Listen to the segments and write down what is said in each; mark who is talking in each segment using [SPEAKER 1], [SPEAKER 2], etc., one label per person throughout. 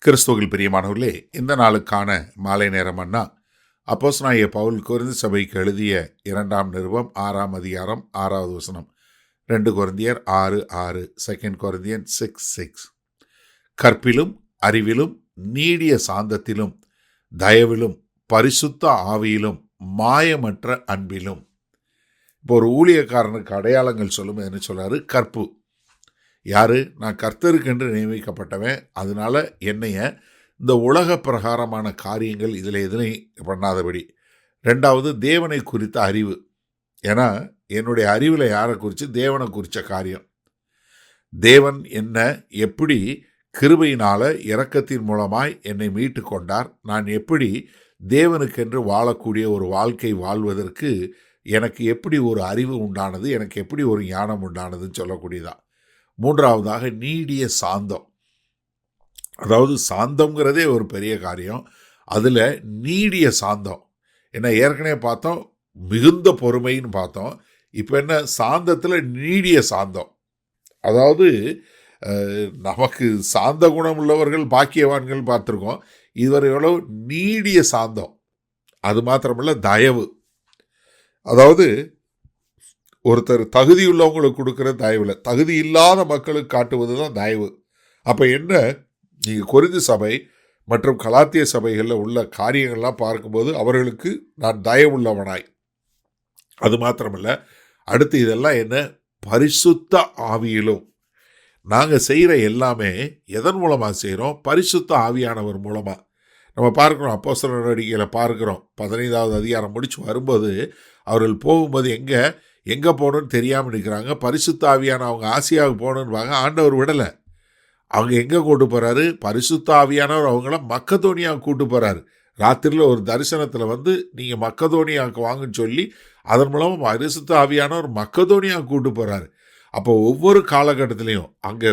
[SPEAKER 1] கிறிஸ்துவில் பிரியமானவர்களே, இந்த நாளுக்கான மாலை நேரம் அண்ணா அப்போஸ்தலனாகிய பவுல் கொரிந்து சபைக்கு எழுதிய 2ஆம் நிருபம் 6ஆம் அதிகாரம் 6வது வசனம். 2 கொரிந்தியர் 6:6, 2 கொரிந்தியன் 6:6. கற்பிலும் அறிவிலும் நீடிய சாந்தத்திலும் தயவிலும் பரிசுத்த ஆவியிலும் மாயமற்ற அன்பிலும். இப்போ ஒரு ஊழியக்காரனுக்கு அடையாளங்கள் சொல்லும் என்ன சொல்றாரு? கற்பு. யாரு? நான் கர்த்தருக்கென்று நியமிக்கப்பட்டவன், அதனால என்னைய இந்த உலக பிரகாரமான காரியங்கள் இதில் எதுலையும் பண்ணாதபடி. 2வது தேவனை குறித்த அறிவு. ஏன்னா என்னுடைய அறிவில் யாரை குறித்து? தேவனை குறித்த காரியம். தேவன் என்ன எப்படி கிருபையினால இரக்கத்தின் மூலமாய் என்னை மீட்டு கொண்டார், நான் எப்படி தேவனுக்கென்று வாழக்கூடிய ஒரு வாழ்க்கை வாழ்வதற்கு எனக்கு எப்படி ஒரு அறிவு உண்டானது, எனக்கு எப்படி ஒரு ஞானம் உண்டானதுன்னு சொல்லக்கூடியதா. 3வதாக நீடிய சாந்தம். அதாவது சாந்தம்ங்கிறதே ஒரு பெரிய காரியம், அதில் நீடிய சாந்தம். என்ன ஏற்கனவே பார்த்தோம் மிகுந்த பொறுமைன்னு பார்த்தோம், இப்போ என்ன சாந்தத்தில் நீடிய சாந்தம். அதாவது நமக்கு சாந்த குணம் உள்ளவர்கள் பாக்கியவான்கள் பார்த்துருக்கோம், இதுவரை எவ்வளவு நீடிய சாந்தம். அது மாத்திரமல்ல தயவு. அதாவது ஒருத்தர் தகுதியுள்ளவங்களுக்கு கொடுக்குற தயவில் தகுதி இல்லாத மக்களுக்கு காட்டுவது தான் தயவு. அப்போ என்ன, நீங்கள் கொரிந்து சபை மற்றும் கலாத்திய சபைகளில் உள்ள காரியங்கள்லாம் பார்க்கும்போது அவர்களுக்கு நான் தயவுள்ளவனாய். அது மாத்திரமல்ல, அடுத்து இதெல்லாம் என்ன? பரிசுத்த ஆவியிலும். நாங்கள் செய்கிற எல்லாமே எதன் மூலமாக செய்கிறோம்? பரிசுத்த ஆவியானவர் மூலமாக. நம்ம பார்க்குறோம், அப்போஸ்தலர் நடவடிக்கையில் பார்க்குறோம், 15வது அதிகாரம் முடிச்சு வரும்போது அவர்கள் போகும்போது எங்கே போகணுன்னு தெரியாமல் நிற்கிறாங்க. பரிசுத்த ஆவியான அவங்க ஆசியாவுக்கு போகணுன்னு ஆண்டவர் விடலை. அவங்க எங்கே கூட்டு போகிறாரு? பரிசுத்த ஆவியானவர் அவங்கள மக்கதோனியாவுக்கு கூட்டு போகிறாரு. ராத்திரியில் ஒரு தரிசனத்தில் நீங்கள் மக்கதோனியாவுக்கு வாங்கன்னு சொல்லி அதன் மூலமாக பரிசுத்த ஆவியானவர் மக்கதோனியாவுக்கு கூட்டு போகிறாரு. அப்போ ஒவ்வொரு காலகட்டத்திலையும் அங்கே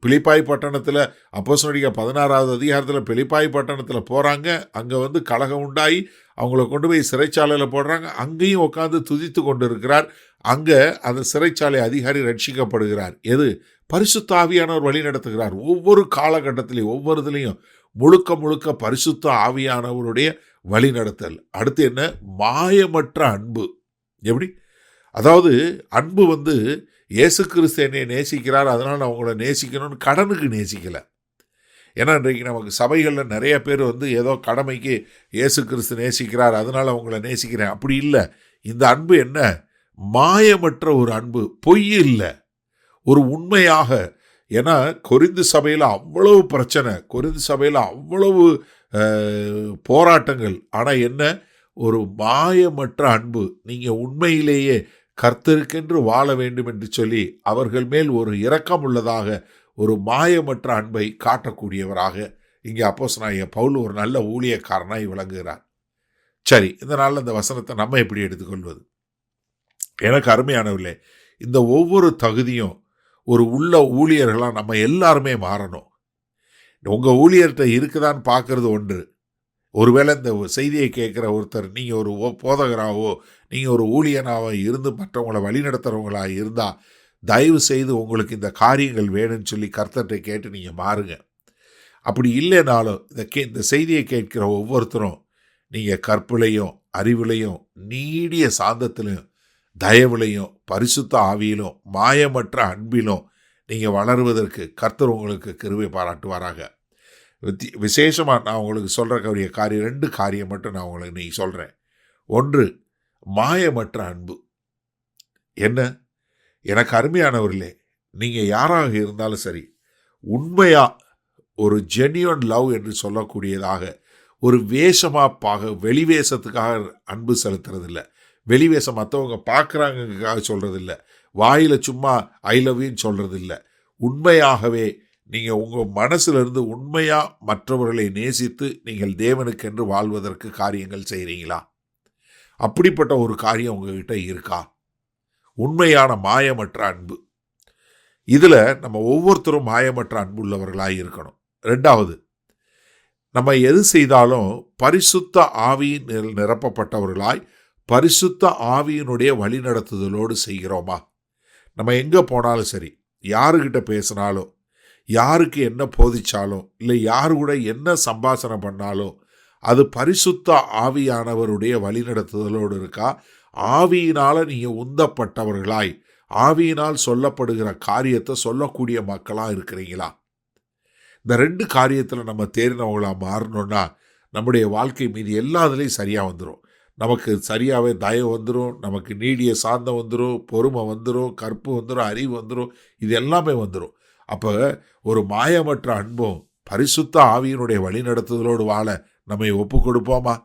[SPEAKER 1] பிலிப்பாய் பட்டணத்தில் அப்போஸ்தலர் 16வது அதிகாரத்தில் பிலிப்பாய் பட்டணத்தில் போகிறாங்க. அங்கே கலகம் உண்டாகி அவங்கள கொண்டு போய் சிறைச்சாலையில் போடுறாங்க. அங்கேயும் உட்காந்து துதித்து கொண்டு இருக்கிறார். அங்கே அந்த சிறைச்சாலை அதிகாரி ரட்சிக்கப்படுகிறார். எது? பரிசுத்த ஆவியானவர் வழி நடத்துகிறார். ஒவ்வொரு காலகட்டத்திலையும் ஒவ்வொரு இதுலேயும் முழுக்க முழுக்க பரிசுத்த ஆவியானவருடைய வழி நடத்தல். அடுத்து என்ன? மாயமற்ற அன்பு. எப்படி? அதாவது அன்பு இயேசு கிறிஸ்து என்னை நேசிக்கிறார், அதனால் நான் அவங்கள நேசிக்கணும்னு கடனுக்கு நேசிக்கலை. ஏன்னா இன்றைக்கு நமக்கு சபைகளில் நிறைய பேர் ஏதோ கடமைக்கு இயேசு கிறிஸ்து நேசிக்கிறார் அதனால் அவங்கள நேசிக்கிறேன், அப்படி இல்லை. இந்த அன்பு என்ன? மாயமற்ற ஒரு அன்பு, பொய் இல்லை, ஒரு உண்மையாக. ஏன்னா கொரிந்து சபையில் அவ்வளவு பிரச்சனை, கொரிந்து சபையில் அவ்வளவு போராட்டங்கள். ஆனால் என்ன? ஒரு மாயமற்ற அன்பு. நீங்கள் உண்மையிலேயே கர்த்தருக்கென்று வாழ வேண்டும் என்று சொல்லி அவர்கள் மேல் ஒரு இரக்கம் உள்ளதாக ஒரு மாயமற்ற அன்பை காட்டக்கூடியவராக இங்கே அப்போஸ்தலனாகிய பவுல் ஒரு நல்ல ஊழியக்காரனாய் விளங்குகிறார். சரி, இந்த நாளில் இந்த வசனத்தை நம்ம எப்படி எடுத்துக்கொள்வது? எனக்கு அருமையானவில்லை, இந்த ஒவ்வொரு தகுதியும் ஒரு உள்ள ஊழியர்களாக நம்ம எல்லாருமே மாறணும். உங்கள் ஊழியர்கிட்ட இருக்குதான்னு பார்க்கறது ஒன்று. ஒருவேளை இந்த செய்தியை கேட்குற ஒருத்தர் நீங்கள் ஒரு போதகராகவோ நீங்கள் ஒரு ஊழியனாகவோ இருந்து மற்றவங்களை வழிநடத்துகிறவங்களாக இருந்தால் தயவு செய்து உங்களுக்கு இந்த காரியங்கள் வேணும்னு சொல்லி கர்த்தர்கிட்ட கேட்டு நீங்கள் மாறுங்க. அப்படி இல்லைனாலும் இந்த செய்தியை கேட்கிற ஒவ்வொருத்தரும் நீங்கள் கற்பிலையும் அறிவிலையும் நீடிய சாந்தத்திலையும் தயவுலையும் பரிசுத்த ஆவியிலும் மாயமற்ற அன்பிலும் நீங்கள் வளருவதற்கு கர்த்தர் உங்களுக்கு கிருபை பாராட்டுவாராக. விசேஷமாக நான் உங்களுக்கு சொல்கிறக்கூடிய காரியம் 2 காரியம் மட்டும் நான் உங்களுக்கு சொல்கிறேன். ஒன்று, மாயமற்ற அன்பு. என்ன? எனக்கு அருமையானவர்களே, நீங்கள் யாராக இருந்தாலும் சரி, உண்மையாக ஒரு ஜென்யூன் லவ் என்று சொல்லக்கூடியதாக ஒரு வேஷமாக வெளிவேஷத்துக்காக அன்பு செலுத்துறதில்லை. வெளிவேஷம் மற்றவங்க பார்க்குறாங்கக்காக சொல்கிறதில்ல, வாயில் சும்மா ஐ லவ் யூன்னு சொல்கிறதில்ல. உண்மையாகவே நீங்கள் உங்கள் மனசிலிருந்து உண்மையாக மற்றவர்களை நேசித்து நீங்கள் தேவனுக்கென்று வாழ்வதற்கு காரியங்கள் செய்கிறீங்களா? அப்படிப்பட்ட ஒரு காரியம் உங்ககிட்ட இருக்கா? உண்மையான மாயமற்ற அன்பு. இதில் நம்ம ஒவ்வொருத்தரும் மாயமற்ற அன்பு உள்ளவர்களாக இருக்கணும். 2வது, நம்ம எது செய்தாலும் பரிசுத்த ஆவியின் நிரப்பப்பட்டவர்களாய் பரிசுத்த ஆவியினுடைய வழிநடத்துதலோடு செய்கிறோமா? நம்ம எங்கே போனாலும் சரி, யாருக்கிட்ட பேசினாலும் யாருக்கு என்ன போதிச்சாலும் இல்லை யாரு கூட என்ன சம்பாஷணை பண்ணாலும் அது பரிசுத்த ஆவியானவருடைய வழிநடத்துதலோடு இருக்கா? ஆவியினால நீங்க உந்தப்பட்டவர்களாய் ஆவியினால் சொல்லப்படுகிற காரியத்தை சொல்லக்கூடிய மக்களா இருக்கிறீங்களா? இந்த 2 காரியத்தில் நம்ம தேறினவங்களா மாறணும்னா நம்முடைய வாழ்க்கை மீது எல்லாத்துலேயும் சரியாக வந்துடும். நமக்கு சரியாகவே தயவு வந்துடும், நமக்கு நீடிய சாந்தம் வந்துடும், பொறுமை வந்துடும், கற்பு வந்துடும், அறிவு வந்துடும், இது எல்லாமே வந்துடும். அப்போ ஒரு மாயமற்ற அன்பும் பரிசுத்த ஆவியினுடைய வழிநடத்துதலோடு வாழ நம்மை ஒப்பு கொடுப்போமா?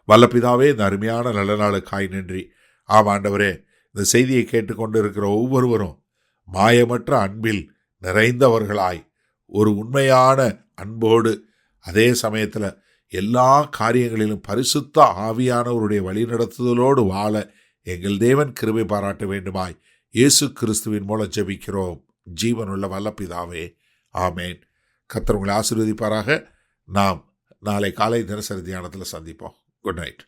[SPEAKER 1] வல்லபிதாவே, இந்த அருமையான நல்ல நாளுக்காய் நன்றி. ஆண்டவரே, இந்த செய்தியை கேட்டுக்கொண்டு இருக்கிற ஒவ்வொருவரும் மாயமற்ற அன்பில் நிறைந்தவர்களாய் ஒரு உண்மையான அன்போடு அதே சமயத்தில் எல்லா காரியங்களிலும் பரிசுத்த ஆவியானவருடைய வழிநடத்துதலோடு வாழ எங்கள் தேவன் கிருபை பாராட்ட வேண்டுமாய் இயேசு கிறிஸ்துவின் மூலம் ஜெபிக்கிறோம் ஜீவனுள்ள வல்லபிதாவே, ஆமேன். கர்த்தர் உங்களை ஆசீர்வதிப்பாராக. நாம் நாளை காலை தினசரி தியானத்தில் சந்திப்போம். Good night.